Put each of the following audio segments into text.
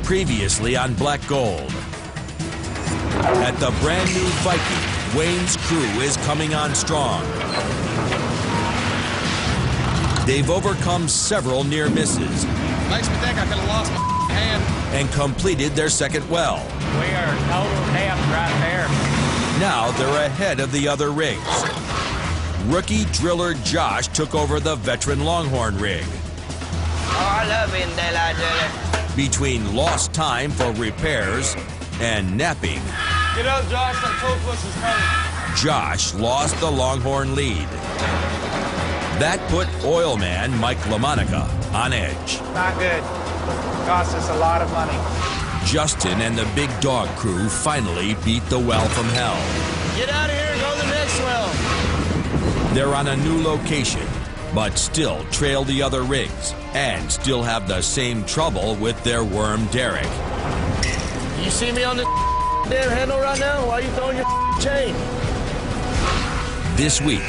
Previously on Black Gold. At the brand new Viking, Wayne's crew is coming on strong. They've overcome several near misses. Makes me think I could have lost my hand. And completed their second well. We are total depth right there. Now they're ahead of the other rigs. Rookie driller Josh took over the veteran Longhorn rig. Oh, I love being daylight driller. Between lost time for repairs and napping, Get up, Josh. That tool pusher's coming. Josh lost the Longhorn lead. That put oil man Mike LaMonica on edge. Not good. Cost us a lot of money. Justin and the Big Dog crew finally beat the well from hell. Get out of here and go to the next well. They're on a new location, but still trail the other rigs and still have the same trouble with their worm derrick. You see me on this damn handle right now? Why are you throwing your chain? This week,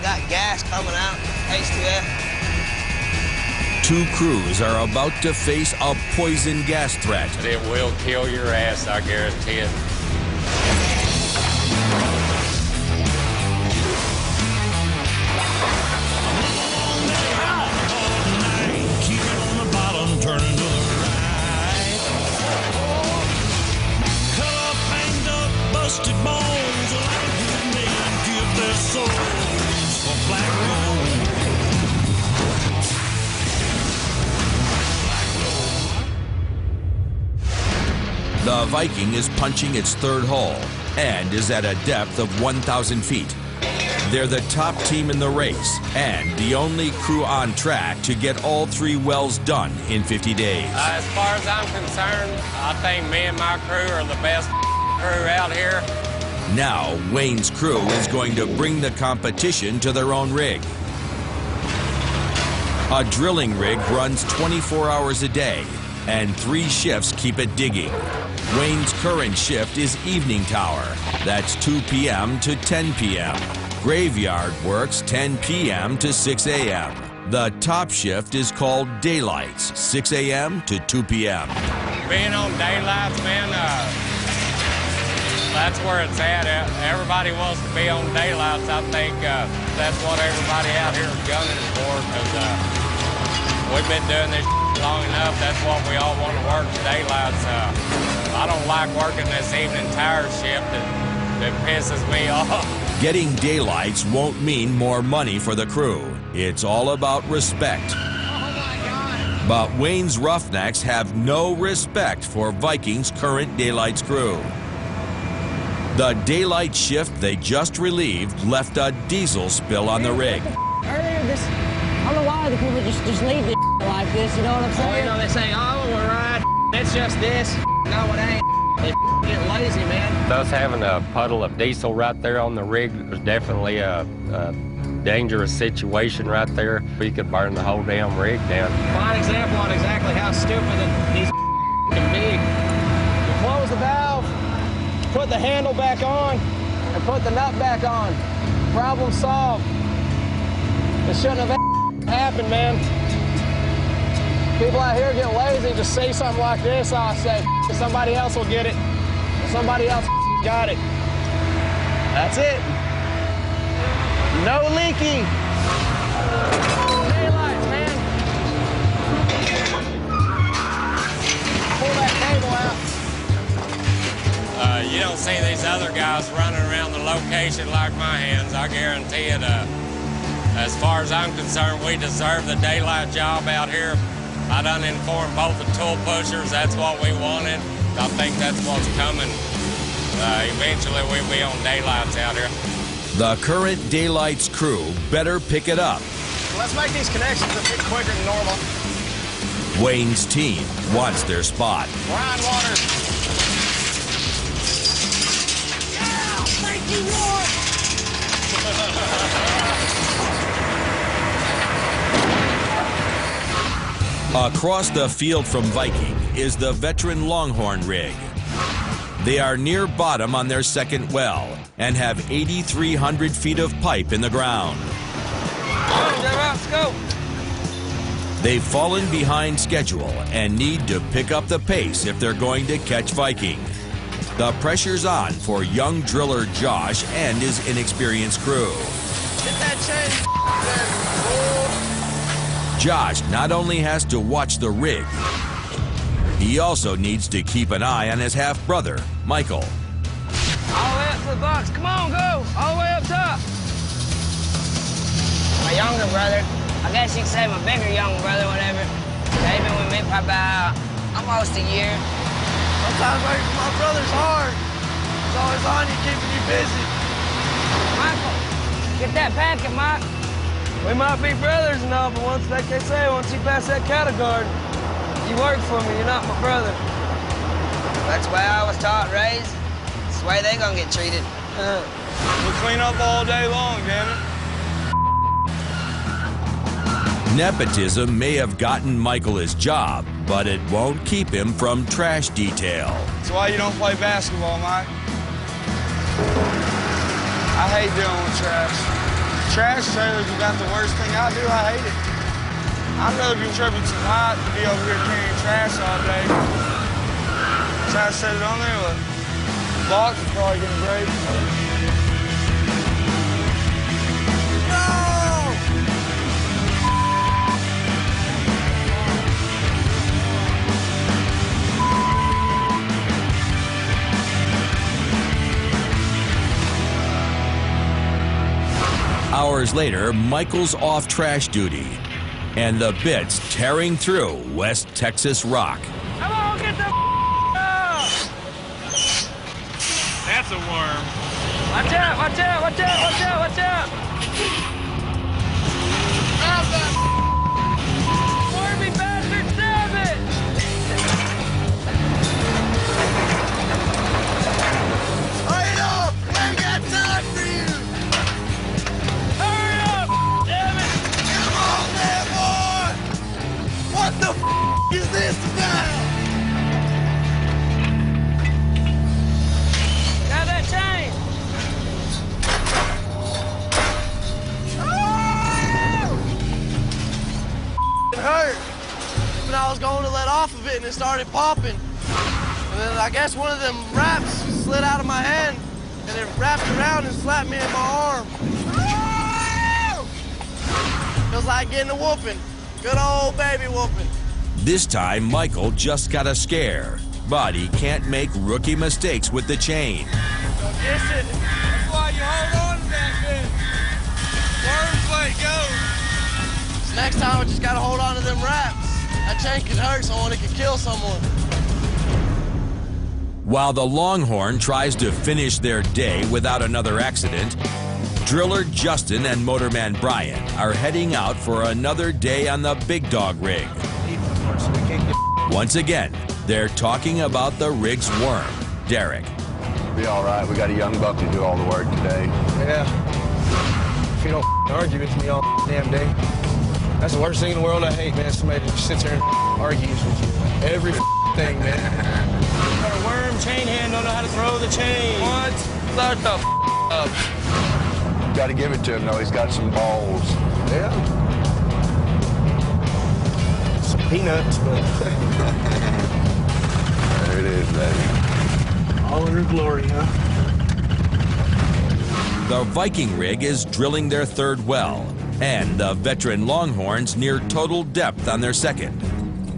Got gas coming out. H2F. two crews are about to face a poison gas threat. It will kill your ass, I guarantee it. The Viking is punching its third hole and is at a depth of 1,000 feet. They're the top team in the race and the only crew on track to get all three wells done in 50 days. As far as I'm concerned, I think me and my crew are the best crew out here. Now, Wayne's crew is going to bring the competition to their own rig. A drilling rig runs 24 hours a day, and 3 shifts keep it digging. Wayne's current shift is evening tower. That's 2 p.m. to 10 p.m. Graveyard works 10 p.m. to 6 a.m. The top shift is called daylights, 6 a.m. to 2 p.m. Being on daylights, man, that's where it's at. Everybody wants to be on daylights. I think that's what everybody out here is gunning for, because we've been doing this long enough. That's what we all want to work, daylights. I don't like working this evening tower shift. It pisses me off. Getting daylights won't mean more money for the crew. It's all about respect. But Wayne's Roughnecks have no respect for Viking's current daylights crew. The daylight shift they just relieved left a diesel spill on the rig. Earlier this, I don't know why the people just leave this like this, you know what I'm saying? Oh, you know, they say, oh, we're right. It's just this. No, it ain't. They get lazy, man. Us having a puddle of diesel right there on the rig was definitely a dangerous situation right there. We could burn the whole damn rig down. Fine example on exactly how stupid these can be. You close the valve, put the handle back on, and put the nut back on. Problem solved. It shouldn't have happened, man. People out here get lazy, just say something like this, I'll say, somebody else will get it. Somebody else got it. That's it. No leaking. Daylights, man. Pull that cable out. You don't see these other guys running around the location like my hands. I guarantee it. As far as I'm concerned, we deserve the daylight job out here. I done informed both the tool pushers. That's what we wanted. I think that's what's coming. Eventually, we'll be on daylights out here. The current daylights crew better pick it up. Let's make these connections a bit quicker than normal. Wayne's team wants their spot. Ryan Waters. Yeah, thank you, Lord. Across the field from Viking is the veteran Longhorn rig. They are near bottom on their second well and have 8,300 feet of pipe in the ground. Let's go. They've fallen behind schedule and need to pick up the pace if they're going to catch Viking. The pressure's on for young driller Josh and his inexperienced crew. Get that chain. Josh not only has to watch the rig, he also needs to keep an eye on his half-brother, Michael. All the way up to the box. Come on, go. All the way up top. My younger brother, I guess you could say my bigger younger brother, whatever. They've been with me for about almost a year. Sometimes working for my brother's hard. It's always on you, keeping you busy. Michael, get that packet, Mike. We might be brothers and all, but once, like they say, once you pass that cattle guard, you work for me, you're not my brother. That's the way I was taught, raised. That's the way they gonna get treated. We clean up all day long, damn it. Nepotism may have gotten Michael his job, but it won't keep him from trash detail. That's why you don't play basketball, Mike. I hate dealing with trash. Trash trailers is about the worst thing I do. I hate it. I'd rather be tripping some hot than be over here carrying trash all day. Try to set it on there, but the box is probably gonna break. Hours later, Michael's off trash duty, and the bit's tearing through West Texas rock. Come on, get the out! That's a worm. Watch out, watch out, watch out, watch out, watch out! Grab that. Wormy bastard, stab it! Hurry up! We ain't got time for you. Hurry up! Damn it! Come on there, boy! What the is this about? Grab that chain! It hurt. But I was going to let off of it and it started popping. And then I guess one of them wraps slid out of my hand and it wrapped around and slapped me in my arm. Feels like getting a whooping. Good old baby whooping. This time, Michael just got a scare, but he can't make rookie mistakes with the chain. Don't kiss it. That's why you hold on to that thing. Worms let go. So next time I just gotta hold on to them wraps. That chain could hurt someone, it could kill someone. While the Longhorn tries to finish their day without another accident, driller Justin and motorman Brian are heading out for another day on the Big Dog rig. Once again, they're talking about the rig's worm, Derek. Be all right. We got a young buck to do all the work today. Yeah. If you don't argue with me all damn day. That's the worst thing in the world I hate, man. Somebody that sits there and argues with you. Every thing, man. Got a worm chain hand, don't know how to throw the chain. What? Shut the up. Got to give it to him, though. He's got some balls. Yeah. Some peanuts, but There it is, baby. all in her glory, huh? The Viking rig is drilling their third well, and the veteran Longhorns near total depth on their second.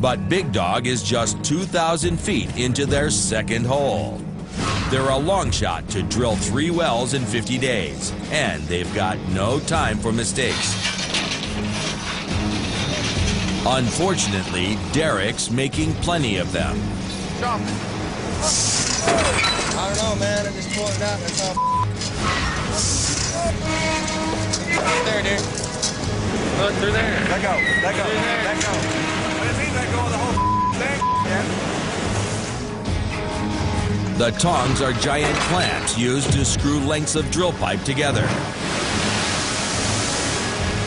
But Big Dog is just 2,000 feet into their second hole. They're a long shot to drill 3 wells in 50 days, and they've got no time for mistakes. Unfortunately, Derek's making plenty of them. Drop it. I don't know, man. I just pulled it out and it's all there, dude. Look through there. Let go. Let go. Let go. What does he let go of the whole thing? Yeah. The tongs are giant clamps used to screw lengths of drill pipe together.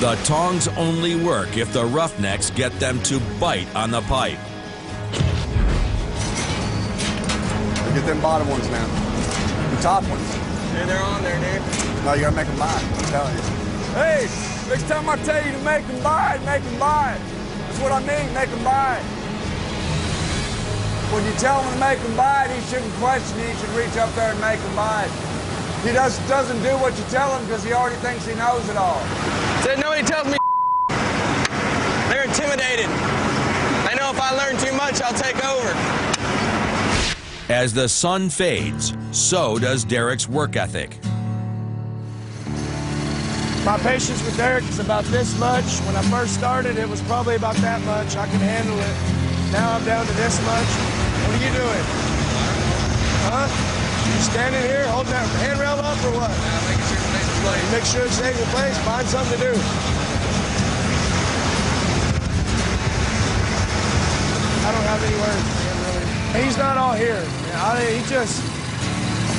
The tongs only work if the roughnecks get them to bite on the pipe. Get them bottom ones now. The top ones. Yeah, they're on there, dude. No, you got to make them bite. I'm telling you. Hey, next time I tell you to make them bite, make them bite. That's what I mean, make them buy it. When you tell him to make them buy it, he shouldn't question it. He should reach up there and make them buy it. He doesn't do what you tell him because he already thinks he knows it all. Said nobody tells me. They're intimidated. They know if I learn too much, I'll take over. As the sun fades, so does Derek's work ethic. My patience with Derek is about this much. When I first started, it was probably about that much. I could handle it. Now I'm down to this much. What are you doing? Huh? You standing here holding that handrail up or what? Making sure it stays in place. Make sure it stays in place. Find something to do. I don't have any words for him, really. He's not all here.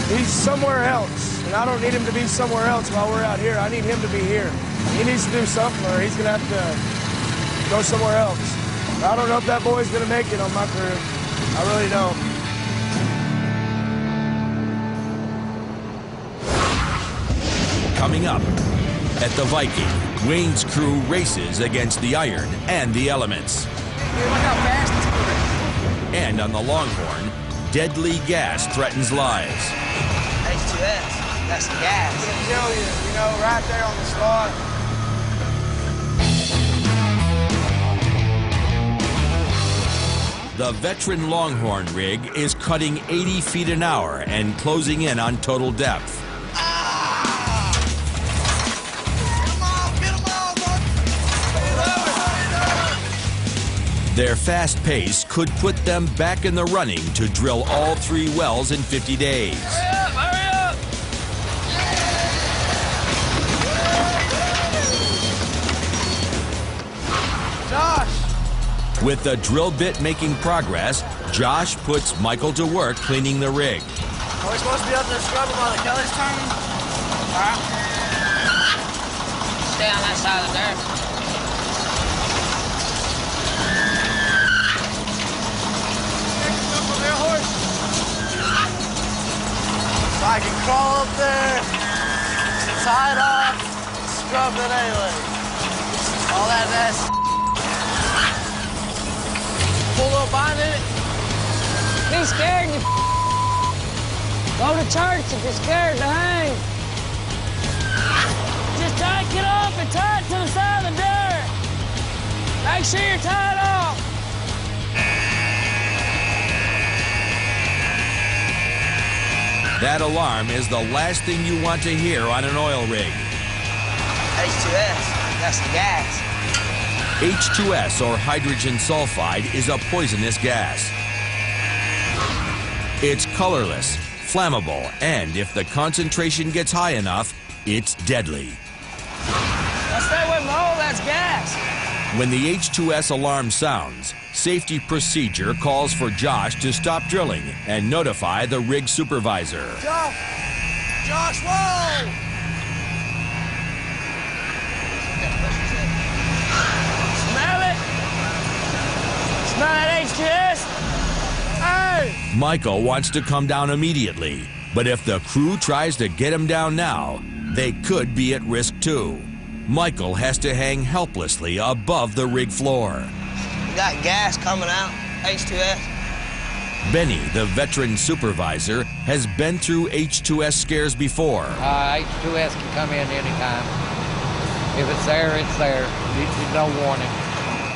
He's somewhere else. And I don't need him to be somewhere else while we're out here. I need him to be here. He needs to do something or he's going to have to go somewhere else. I don't know if that boy's going to make it on my crew. I really don't. Coming up, at the Viking, Wayne's crew races against the iron and the elements. Look how fast it's moving. And on the Longhorn, deadly gas threatens lives. H2S, that's the gas. I'm going to kill you, you know, right there on the spot. The veteran Longhorn rig is cutting 80 feet an hour and closing in on total depth. Their fast pace could put them back in the running to drill all 3 wells in 50 days. Hurry up! Josh! With the drill bit making progress, Josh puts Michael to work cleaning the rig. Are we supposed to be up there scrubbing while the Kelly's turning? Stay on that side of the dirt. I can crawl up there, tie it off, scrub that A-leg. All that mess. Pull a little bind in it. Be scared, you go to church if you're scared to hang. Just take it off and tie it to the side of the dirt. Make sure you're tied off. That alarm is the last thing you want to hear on an oil rig. H2S, that's the gas. H2S, or hydrogen sulfide, is a poisonous gas. It's colorless, flammable, and if the concentration gets high enough, it's deadly. Now stay away from all that's gas. When the H2S alarm sounds, safety procedure calls for Josh to stop drilling and notify the rig supervisor. Josh, whoa! Smell it? Smell that H2S? Hey! Michael wants to come down immediately, but if the crew tries to get him down now, they could be at risk too. Michael has to hang helplessly above the rig floor. You got gas coming out, H2S. Benny, the veteran supervisor, has been through H2S scares before. H2S can come in anytime. If it's there, it's there. There's no warning.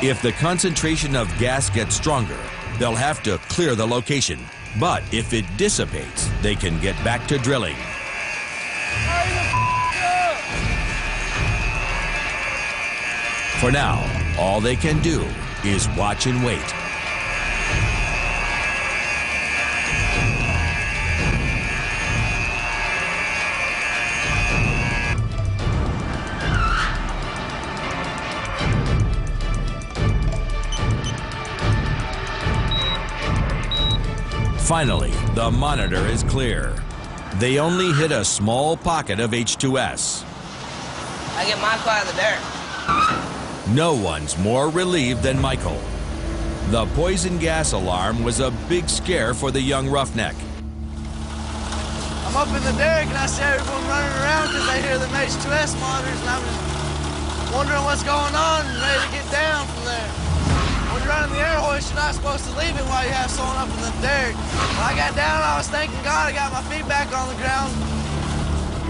If the concentration of gas gets stronger, they'll have to clear the location. But if it dissipates, they can get back to drilling. For now, all they can do is watch and wait. Finally, the monitor is clear. They only hit a small pocket of H2S. I get Michael out of the dirt. No one's more relieved than Michael. The poison gas alarm was a big scare for the young roughneck. I'm up in the derrick and I see everyone running around because they hear the H2S monitors and I'm just wondering what's going on and ready to get down from there. running the air hoist, you're not supposed to leave it while you have someone up in the derrick. When I got down, I was thanking God I got my feet back on the ground.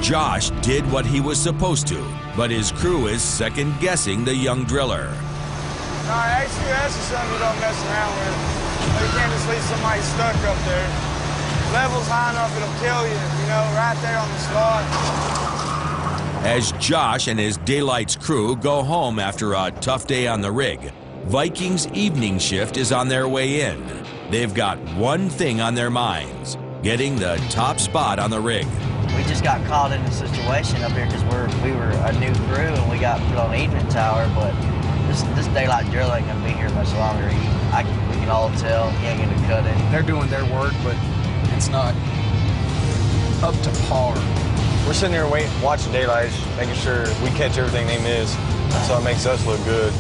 Josh did what he was supposed to, but his crew is second-guessing the young driller. No, HQS is something you don't mess around with. You can't just leave somebody stuck up there. Level's high enough, it'll kill you, you know, right there on the spot. As Josh and his Daylight's crew go home after a tough day on the rig, Viking's evening shift is on their way in. They've got one thing on their minds: getting the top spot on the rig. We just got caught in a situation up here because we were a new crew and we got put on evening tower, but this Daylight drill ain't gonna be here much longer. We can all tell he ain't gonna cut it. They're doing their work, but it's not up to par. We're sitting here watching Daylights, making sure we catch everything they miss, so it makes us look good.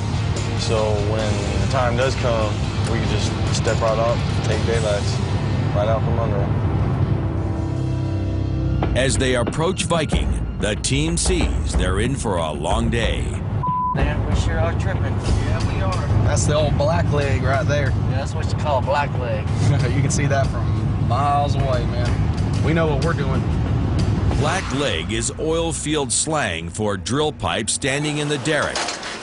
So when the time does come, we can just step right up, take Daylights right out from under them. As they approach Viking, the team sees they're in for a long day. Man, we sure are tripping. Yeah, we are. That's the old black leg right there. Yeah, that's what you call a black leg. You can see that from miles away, man. We know what we're doing. Black leg is oil field slang for drill pipe standing in the derrick.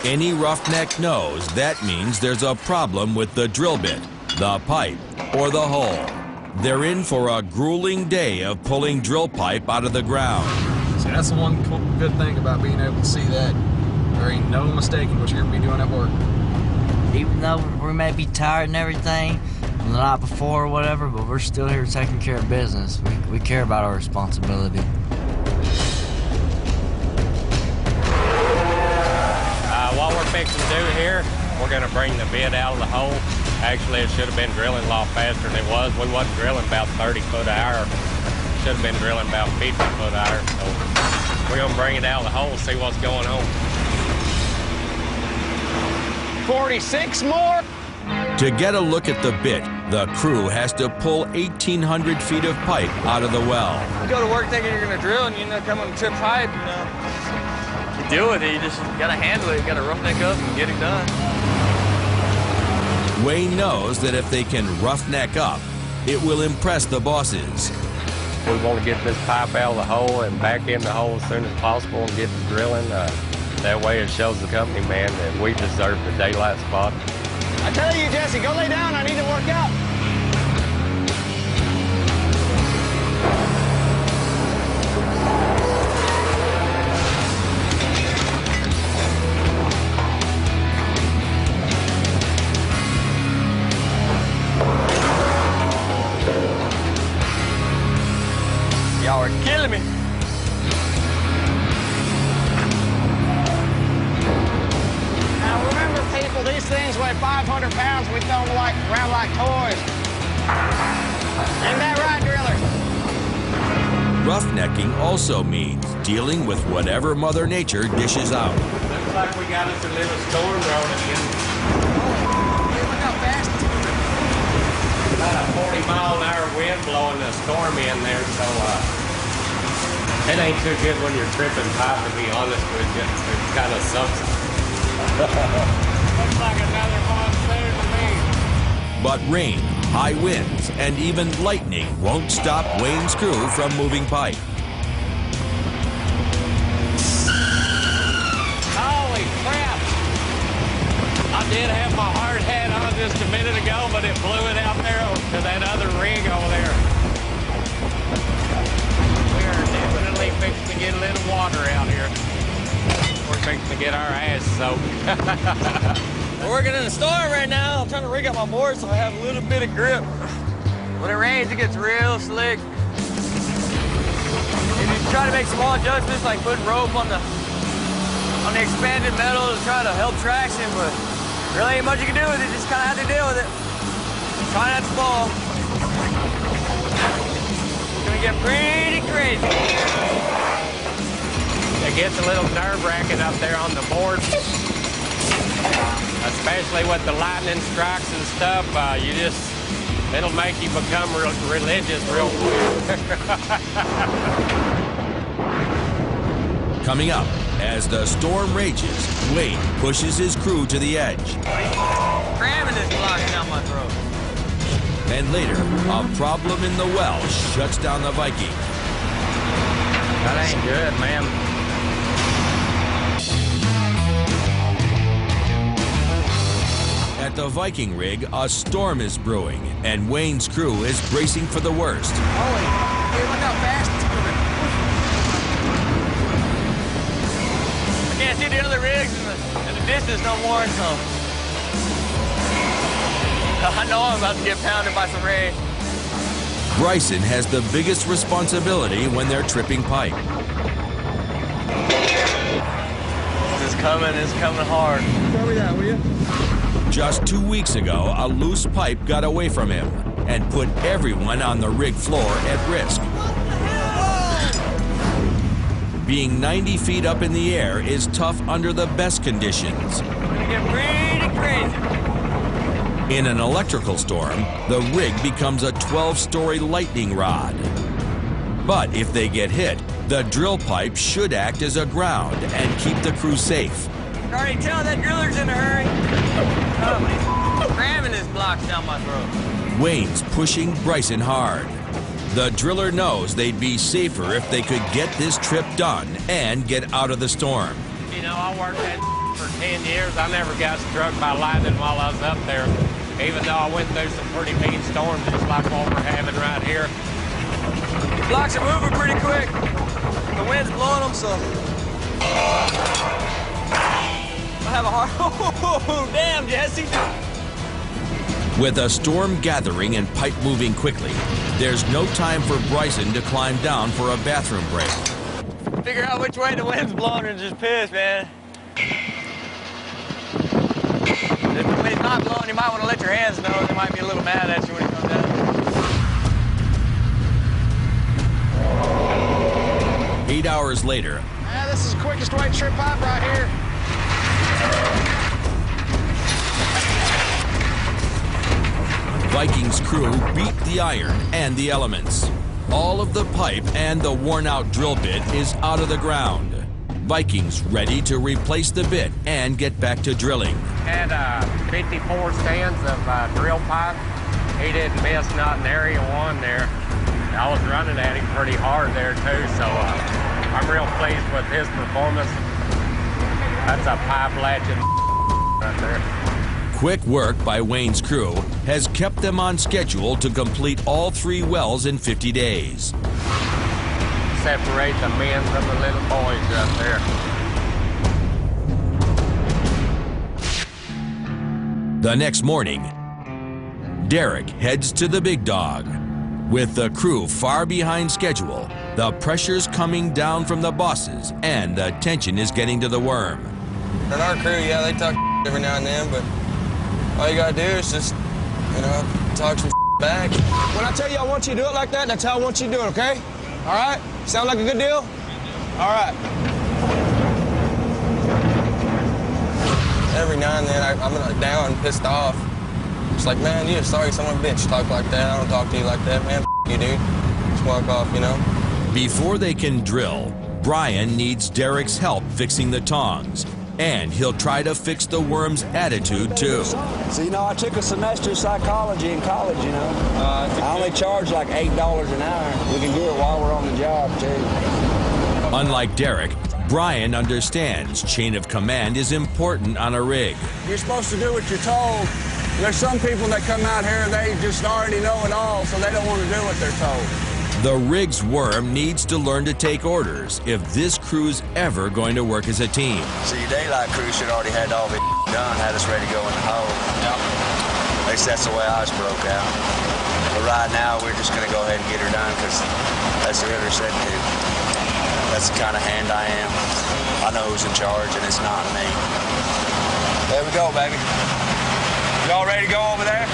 Any roughneck knows that means there's a problem with the drill bit, the pipe, or the hole. They're in for a grueling day of pulling drill pipe out of the ground. See, that's the one good thing about being able to see that. There ain't no mistaking what you're gonna be doing at work. Even though we may be tired and everything from the night before or whatever, but we're still here taking care of business. We care about our responsibility. What we're fixing to do here, we're going to bring the bit out of the hole. Actually, it should have been drilling a lot faster than it was. We wasn't drilling about 30 foot an hour. Should have been drilling about 50 foot an hour. So we're going to bring it out of the hole and see what's going on. 46 more. To get a look at the bit, the crew has to pull 1,800 feet of pipe out of the well. You go to work thinking you're gonna drill and you end up coming to trip pipe, you know. You deal with it, you just gotta handle it, you gotta roughneck up and get it done. Wayne knows that if they can roughneck up, it will impress the bosses. We want to get this pipe out of the hole and back in the hole as soon as possible and get to drilling. That way it shows the company man that we deserve the Daylight spot. I tell you, Jesse, go lay down. I need to work out. Y'all are killing me. Now remember, people, these things weigh 500 pounds. We throw them around like toys. Ain't that right, driller? Roughnecking also means dealing with whatever Mother Nature dishes out. Looks like we got us a little storm rolling in. Look how fast. About a 40-mile-an-hour wind blowing a storm in there, so it ain't too good when you're tripping pipe, to be honest with you. It kind of sucks. Looks like another monsoon to me. But rain, high winds, and even lightning won't stop Wayne's crew from moving pipe. Holy crap! I did have my hard hat on just a minute ago, but it blew it out there to that other rig over there. We are definitely fixing to get a little water out here. We're fixing to get our ass soaked. We're working in a storm right now. I'm trying to rig up my board so I have a little bit of grip. When it rains, it gets real slick. And you try to make small adjustments like putting rope on the expanded metal to try to help traction, but really ain't much you can do with it. Just kind of have to deal with it. Try not to fall. It's gonna get pretty crazy. It gets a little nerve-wracking up there on the board. Especially with the lightning strikes and stuff, it'll make you become religious real quick. Coming up, as the storm rages, Wayne pushes his crew to the edge. cramming this block down my throat. And later, a problem in the well shuts down the Viking. That ain't good, man. At the Viking rig, a storm is brewing, and Wayne's crew is bracing for the worst. Holy, dude, look how fast it's moving. I can't see the other rigs in the distance no more, so I know I'm about to get pounded by some rain. Bryson has the biggest responsibility when they're tripping pipe. It's coming hard. Tell me that, will you? Just 2 weeks ago, a loose pipe got away from him and put everyone on the rig floor at risk. Being 90 feet up in the air is tough under the best conditions. It's gonna get pretty crazy. In an electrical storm, the rig becomes a 12-story lightning rod. But if they get hit, the drill pipe should act as a ground and keep the crew safe. You can already tell that driller's in a hurry. Oh, he's cramming his blocks down my throat. Wayne's pushing Bryson hard. The driller knows they'd be safer if they could get this trip done and get out of the storm. You know, I worked that for 10 years. I never got struck by lightning while I was up there, even though I went through some pretty mean storms just like what we're having right here. The blocks are moving pretty quick. The wind's blowing them, so I have a hard... Oh, damn, Jesse. With a storm gathering and pipe moving quickly, there's no time for Bryson to climb down for a bathroom break. Figure out which way the wind's blowing and just piss, man. If the wind's not blowing, you might want to let your hands know. They might be a little mad at you when you come down. 8 hours later, This is the quickest way to trip pipe right here. Vikings crew beat the iron and the elements. All of the pipe and the worn-out drill bit is out of the ground. Vikings ready to replace the bit and get back to drilling. Had 54 stands of drill pipe. He didn't miss not in area one there. I was running at him pretty hard there too, so I'm real pleased with his performance. That's a pipe latching right there. Quick work by Wayne's crew has kept them on schedule to complete all 3 wells in 50 days. Separate the men from the little boys up there. The next morning, Derek heads to the Big Dog. With the crew far behind schedule, the pressure's coming down from the bosses and the tension is getting to the worm. In our crew, yeah, they talk every now and then, but all you gotta do is just, you know, talk some back. When I tell you I want you to do it like that, that's how I want you to do it, okay? All right? Sound like a good deal? All right. Every now and then, I'm like down and pissed off. It's like, man, you're sorry someone bitch talk like that. I don't talk to you like that, man. You, dude. Just walk off, you know? Before they can drill, Brian needs Derek's help fixing the tongs. And he'll try to fix the worm's attitude, too. So, you know, I took a semester of psychology in college, you know. I only charge like $8 an hour. We can do it while we're on the job, too. Unlike Derek, Brian understands chain of command is important on a rig. You're supposed to do what you're told. There's some people that come out here, they just already know it all, so they don't want to do what they're told. The rig's worm needs to learn to take orders if this crew's ever going to work as a team. So your daylight crew should already had all of it done, had us ready to go in the hole. Yep. At least that's the way ours broke out. But right now, we're just going to go ahead and get her done because that's the river said to. That's the kind of hand I am. I know who's in charge, and it's not me. There we go, baby. Y'all ready to go over there?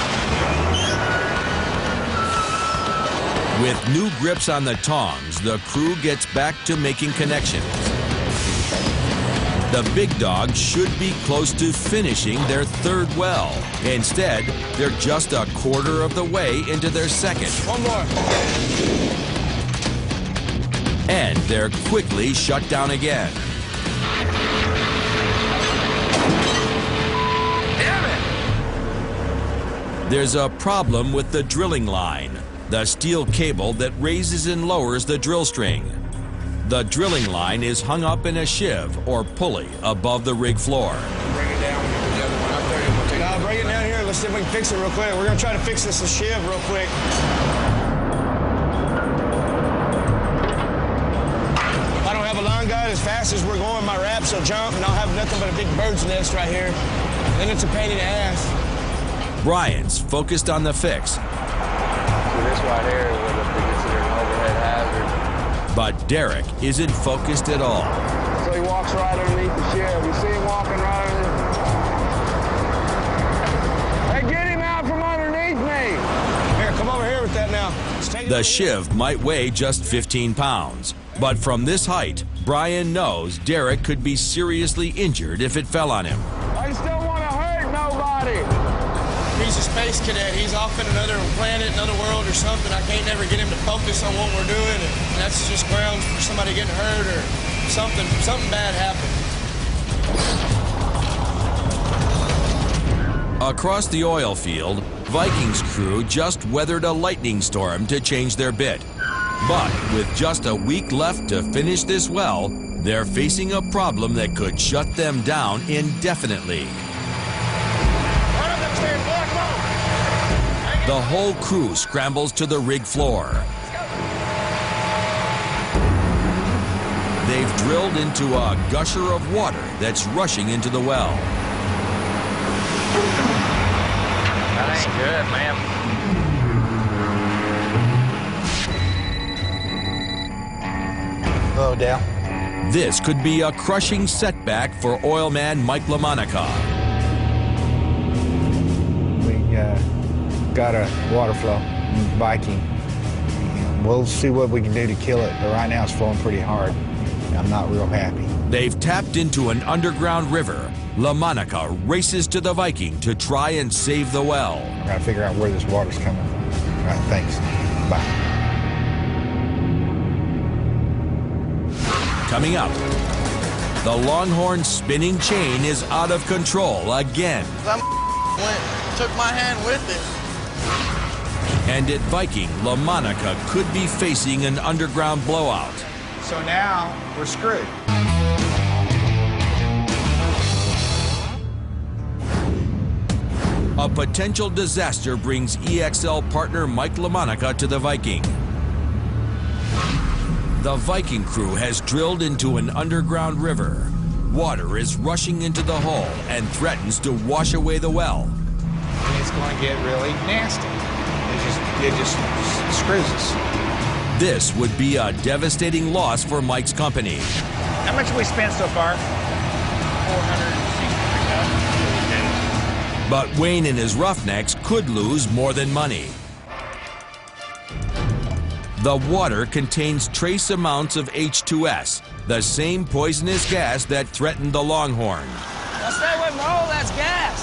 With new grips on the tongs, the crew gets back to making connections. The Big Dog should be close to finishing their 3rd well. Instead, they're just a quarter of the way into their 2nd. One more. And they're quickly shut down again. There's a problem with the drilling line, the steel cable that raises and lowers the drill string. The drilling line is hung up in a sheave or pulley above the rig floor. Bring it down. The other one up there. We'll take No, bring it down here. Let's see if we can fix it real quick. We're gonna try to fix this sheave real quick. If I don't have a line guide, as fast as we're going, my wraps will jump, and I'll have nothing but a big bird's nest right here. Then it's a pain in the ass. Brian's focused on the fix. So this right here would be considered an overhead hazard. But Derek isn't focused at all. So he walks right underneath the sheave. You see him walking right underneath. Hey, get him out from underneath me. Here, come over here with that now. The sheave might weigh just 15 pounds. But from this height, Brian knows Derek could be seriously injured if it fell on him. I just don't want to hurt nobody. He's a space cadet. He's off in another planet, another world or something. I can't never get him to focus on what we're doing. And that's just grounds for somebody getting hurt or something bad happened. Across the oil field, Vikings crew just weathered a lightning storm to change their bit. But with just a week left to finish this well, they're facing a problem that could shut them down indefinitely. The whole crew scrambles to the rig floor. They've drilled into a gusher of water that's rushing into the well. That ain't good, man. Hello, Dale. This could be a crushing setback for oilman Mike LaMonica. We got a water flow, Viking. We'll see what we can do to kill it, but right now it's flowing pretty hard. I'm not real happy. They've tapped into an underground river. LaMonica races to the Viking to try and save the well. I gotta figure out where this water's coming from. All right, thanks. Bye. Coming up, the Longhorn spinning chain is out of control again. Took my hand with it. And at Viking, LaMonica could be facing an underground blowout. So now we're screwed. A potential disaster brings EXL partner Mike LaMonica to the Viking. The Viking crew has drilled into an underground river. Water is rushing into the hull and threatens to wash away the well. It's going to get really nasty. It just screws us. This would be a devastating loss for Mike's company. How much have we spent so far? But Wayne and his Roughnecks could lose more than money. The water contains trace amounts of H2S, the same poisonous gas that threatened the Longhorn. Now stay away from all that's gas.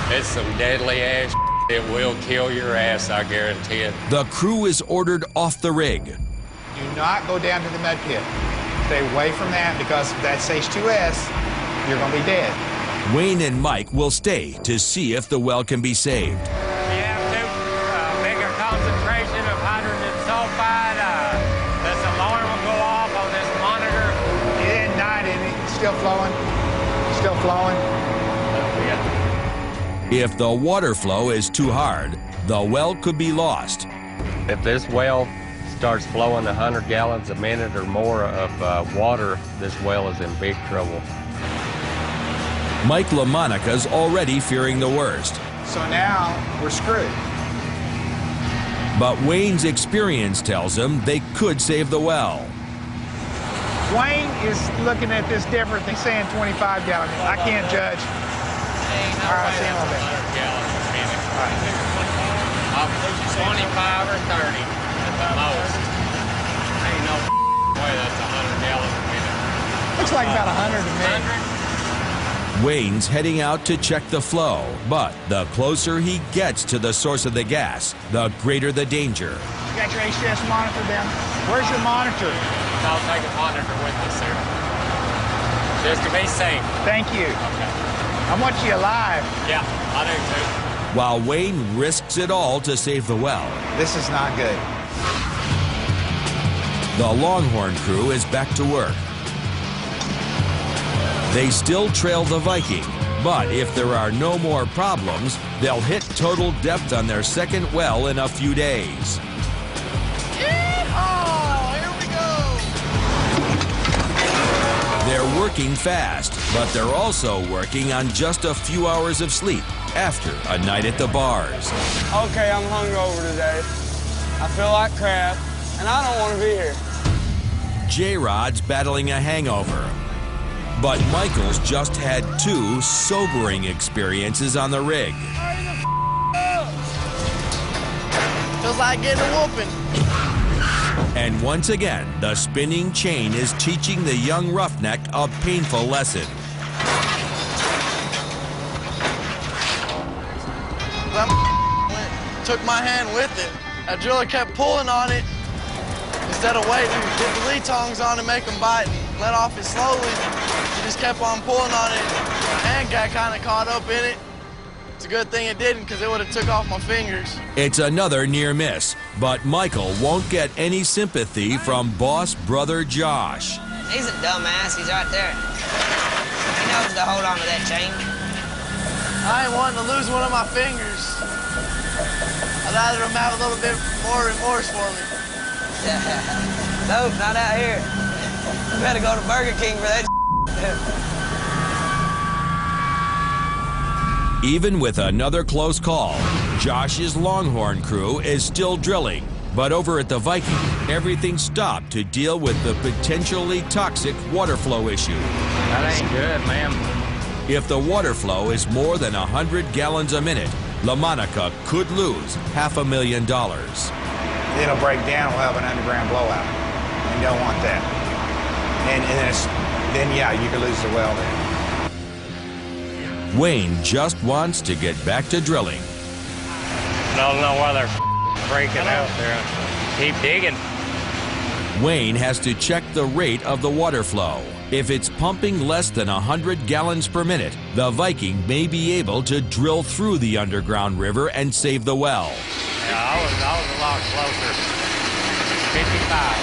It's some deadly ass. It will kill your ass, I guarantee it. The crew is ordered off the rig. Do not go down to the mud pit. Stay away from that because if that's H2S, you're going to be dead. Wayne and Mike will stay to see if the well can be saved. We have a bigger concentration of hydrogen sulfide. This alarm will go off on this monitor. It didn't die, did it? It's still flowing? Still flowing? If the water flow is too hard, the well could be lost. If this well starts flowing 100 gallons a minute or more of water, this well is in big trouble. Mike LaMonica's already fearing the worst. So now we're screwed. But Wayne's experience tells him they could save the well. Wayne is looking at this different. He's saying 25 gallons. I can't judge. All right, see you in a little bit. 25 or 30 at the most. Ain't no way that's 100 gallons a minute. Looks like about 100 to me. Wayne's heading out to check the flow, but the closer he gets to the source of the gas, the greater the danger. You got your HTS monitor down? Where's your monitor? I'll take a monitor with me, sir. Just to be safe. Thank you. Okay. I want you alive. Yeah, I do too. While Wayne risks it all to save the well. This is not good. The Longhorn crew is back to work. They still trail the Viking, but if there are no more problems, they'll hit total depth on their second well in a few days. Yeehaw! Here we go! They're working fast, but they're also working on just a few hours of sleep after a night at the bars. Okay, I'm hungover today. I feel like crap, and I don't want to be here. J-Rod's battling a hangover. But Michael's just had 2 sobering experiences on the rig. Feels like getting a whooping. And once again, the spinning chain is teaching the young roughneck a painful lesson. That took my hand with it. That driller kept pulling on it. Instead of waiting, get the lead tongs on and make them bite and let off it slowly. He just kept on pulling on it. My hand got kind of caught up in it. It's a good thing it didn't, because it would have took off my fingers. It's another near miss, but Michael won't get any sympathy from boss brother Josh. He's a dumbass. He's right there. He knows to hold on to that chain. I ain't wanting to lose one of my fingers. I'd rather him have a little bit more remorse for me. Nope, not out here. You better go to Burger King for that. Even with another close call, Josh's Longhorn crew is still drilling. But over at the Viking, everything stopped to deal with the potentially toxic water flow issue. That ain't good, ma'am. If the water flow is more than 100 gallons a minute, La Monica could lose $500,000. It'll break down, we'll have an underground blowout. You don't want that. And then yeah, you could lose the well then. Wayne just wants to get back to drilling. Don't know why they're breaking out there. Keep digging. Wayne has to check the rate of the water flow. If it's pumping less than 100 gallons per minute, the Viking may be able to drill through the underground river and save the well. Yeah, I was a lot closer. 55.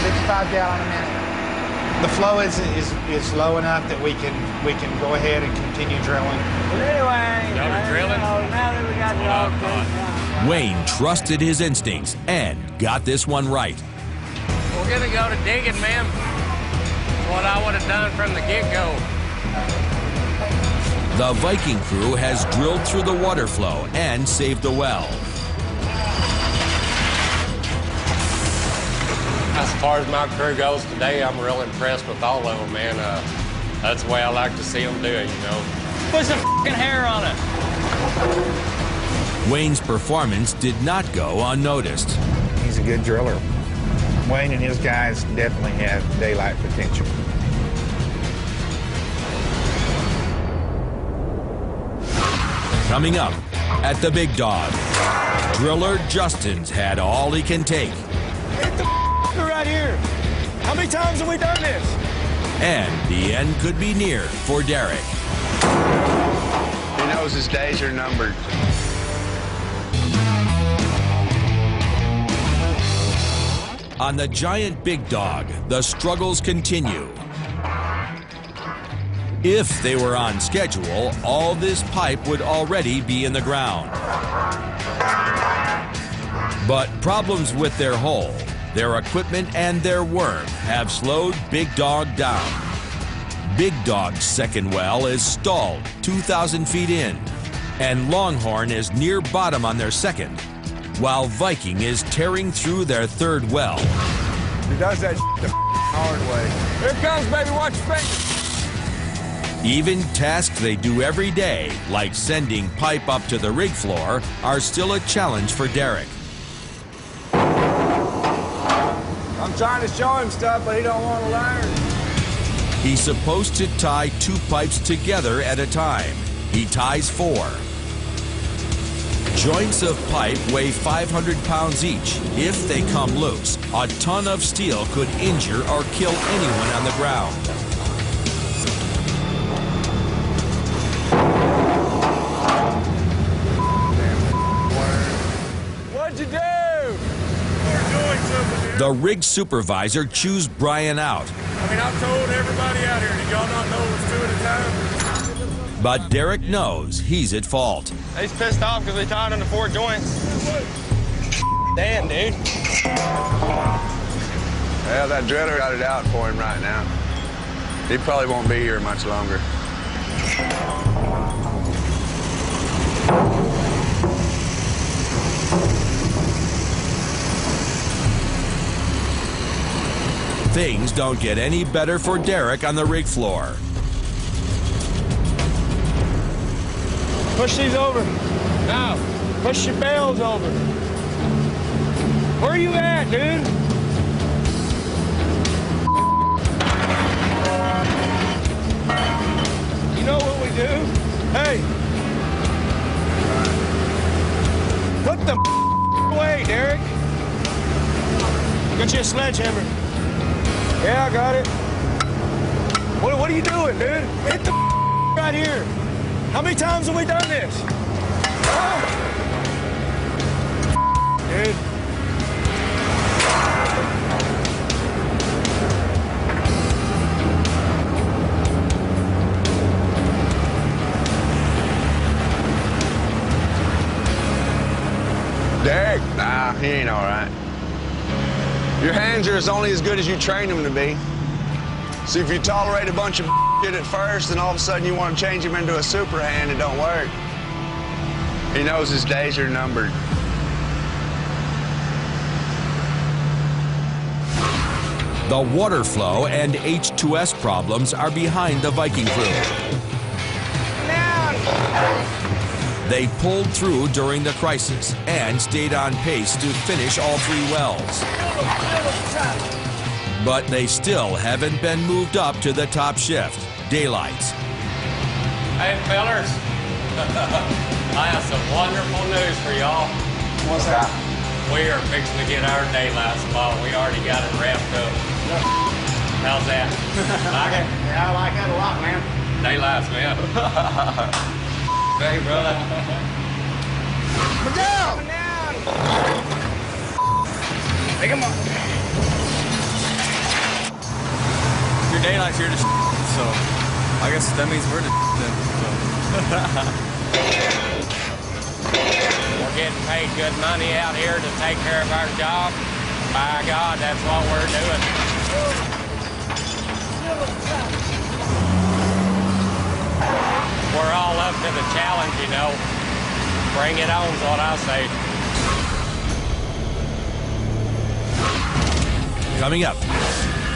55 gallon a minute. The flow is low enough that we can go ahead and continue drilling. Well, anyway, now that we got the Wayne trusted his instincts and got this one right. We're gonna go to digging, ma'am. What I would have done from the get-go. The Viking crew has drilled through the water flow and saved the well. As far as my crew goes today, I'm real impressed with all of them, man. That's the way I like to see them do it, you know. Put some f***ing hair on it. Wayne's performance did not go unnoticed. He's a good driller. Wayne and his guys definitely have daylight potential. Coming up at the Big Dog, driller Justin's had all he can take. Hit the right here. How many times have we done this? And the end could be near for Derek. He knows his days are numbered. On the giant Big Dog, the struggles continue. If they were on schedule, all this pipe would already be in the ground. But problems with their hole, their equipment, and their worm have slowed Big Dog down. Big Dog's second well is stalled 2,000 feet in, and Longhorn is near bottom on their second, while Viking is tearing through their third well. He does that the hard way. Here it comes, baby. Watch your fingers. Even tasks they do every day, like sending pipe up to the rig floor, are still a challenge for Derek. I'm trying to show him stuff, but he don't want to learn. He's supposed to tie 2 pipes together at a time. He ties 4. Joints of pipe weigh 500 pounds each. If they come loose, a ton of steel could injure or kill anyone on the ground. The rig supervisor chews Brian out. I mean, I've told everybody out here, did y'all not know it was 2 at a time? But Derek knows he's at fault. He's pissed off because they tied into 4 joints. Damn, dude. Well, that driller got it out for him right now. He probably won't be here much longer. Things don't get any better for Derek on the rig floor. Push these over. Now, push your bales over. Where are you at, dude? You know what we do? Hey. Put the away, Derek. Get you a sledgehammer. Yeah, I got it. What are you doing, dude? Hit the right here. How many times have we done this? Dude. Derek? Nah, he ain't all right. Your hands are only as good as you train them to be. So if you tolerate a bunch of shit at first and all of a sudden you want to change him into a super hand, it don't work. He knows his days are numbered. The water flow and H2S problems are behind the Viking crew. They pulled through during the crisis and stayed on pace to finish all 3 wells. But they still haven't been moved up to the top shift, daylights. Hey, fellers. I have some wonderful news for y'all. What's that? We are fixing to get our daylight spot. We already got it wrapped up. How's that? Like it? Yeah, I like that a lot, man. Daylight's, man. Hey, brother. Come down! Take him up. Your daylight's here to so I guess that means we're to then. We're getting paid good money out here to take care of our job. By God, that's what we're doing. We're all up to the challenge, you know. Bring it on is what I say. Coming up,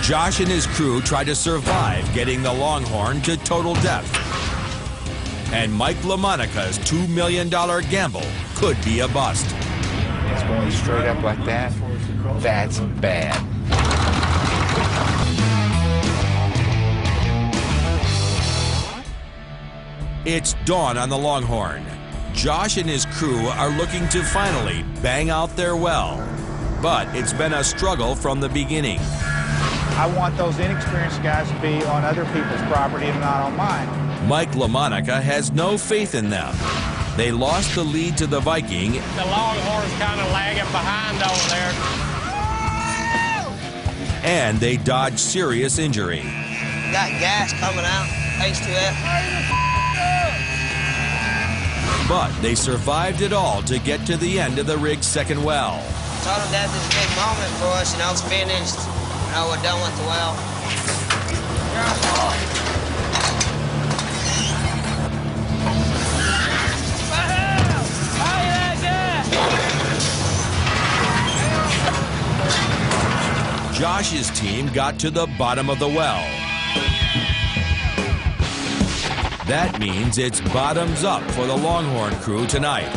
Josh and his crew try to survive getting the Longhorn to total depth. And Mike LaMonica's $2 million gamble could be a bust. It's going straight up like that. That's bad. It's dawn on the Longhorn. Josh and his crew are looking to finally bang out their well. But it's been a struggle from the beginning. I want those inexperienced guys to be on other people's property and not on mine. Mike LaMonica has no faith in them. They lost the lead to the Viking. The Longhorn's kind of lagging behind over there. And they dodged serious injury. Got gas coming out, thanks to that. But they survived it all to get to the end of the rig's second well. Total death is a big moment for us, you know, it's finished. You know, we're done with the well. Josh's team got to the bottom of the well. That means it's bottoms up for the Longhorn crew tonight.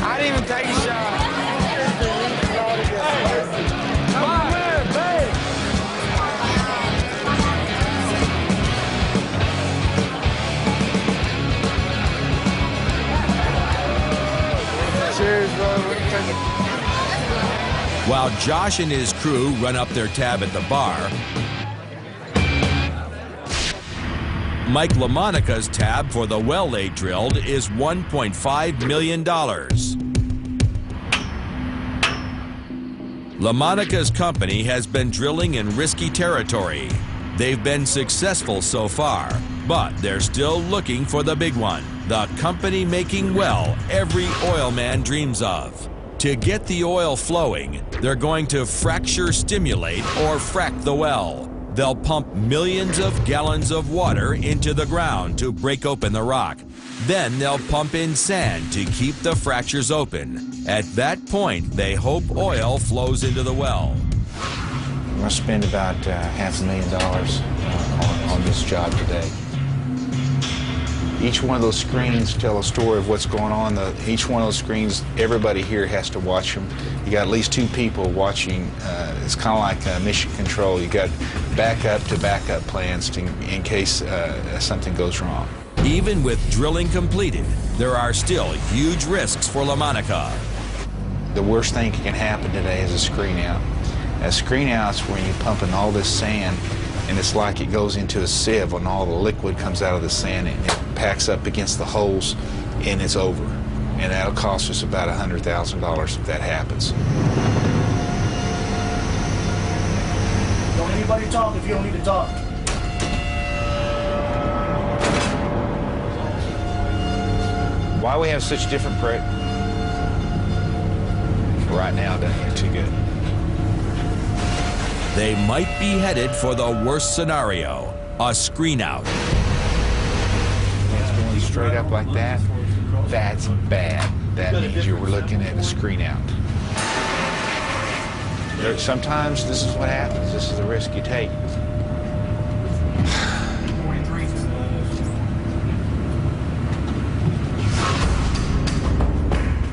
I didn't even take a shot. Cheers, brother. While Josh and his crew run up their tab at the bar, Mike LaMonica's tab for the well they drilled is $1.5 million. LaMonica's company has been drilling in risky territory. They've been successful so far, but they're still looking for the big one, the company-making well every oil man dreams of. To get the oil flowing, they're going to fracture stimulate or frack the well. They'll pump millions of gallons of water into the ground to break open the rock. Then they'll pump in sand to keep the fractures open. At that point, they hope oil flows into the well. We're going to spend about $500,000 on this job today. Each one of those screens tell a story of what's going on. Each one of those screens, everybody here has to watch them. You got at least 2 people watching. It's kind of like mission control. You got backup plans in case something goes wrong. Even with drilling completed, there are still huge risks for LaMonica. The worst thing that can happen today is a screen out. A screen out's when you're pumping all this sand, and it's like it goes into a sieve when all the liquid comes out of the sand and it packs up against the holes, and it's over. And that'll cost us about $100,000 if that happens. Don't anybody talk if you don't need to talk. Why we have such different right now doesn't look too good. They might be headed for the worst scenario, a screen out. It's going straight up like that. That's bad. That means we're looking at a screen out. Sometimes this is what happens. This is the risk you take.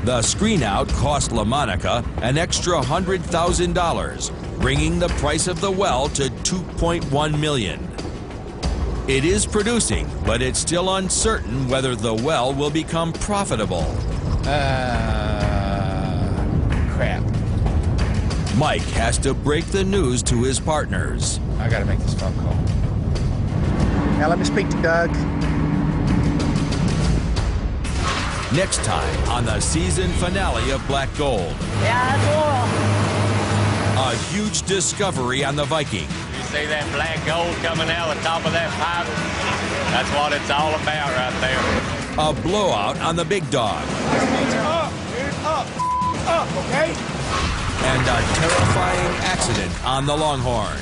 The screen out cost LaMonica an extra $100,000, bringing the price of the well to $2.1 million. It is producing, but it's still uncertain whether the well will become profitable. Crap. Mike has to break the news to his partners. I gotta make this phone call. Now let me speak to Doug. Next time on the season finale of Black Gold. Yeah, that's oil. A huge discovery on the Viking. You see that black gold coming out the top of that pipe? That's what it's all about right there. A blowout on the Big Dog. Up, dude, up, okay? And a terrifying accident on the Longhorn.